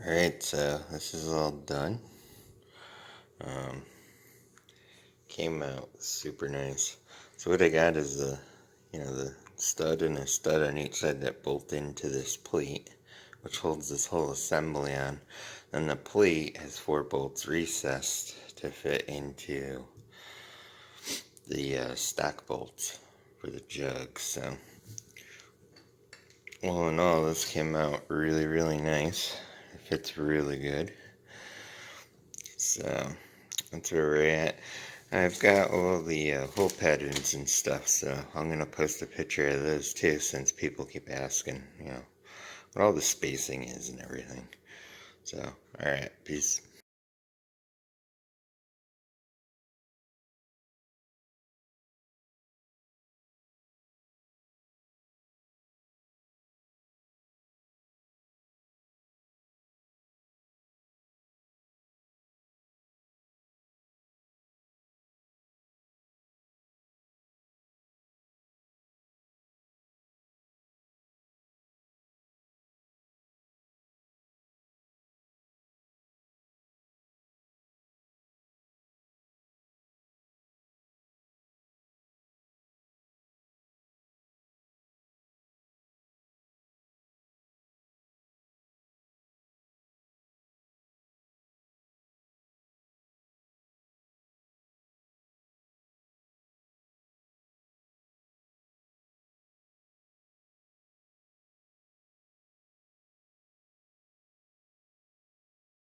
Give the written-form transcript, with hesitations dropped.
Alright, so this is all done. Came out super nice. So what I got is the stud and a stud on each side that bolt into this plate, which holds this whole assembly on. Then the plate has 4 bolts recessed to fit into the stock bolts for the jug. So all in all, this came out really, really nice. It fits really good. So that's where we're at. I've got all the hole patterns and stuff, so I'm going to post a picture of those too, since people keep asking, what all the spacing is and everything. So, alright, peace.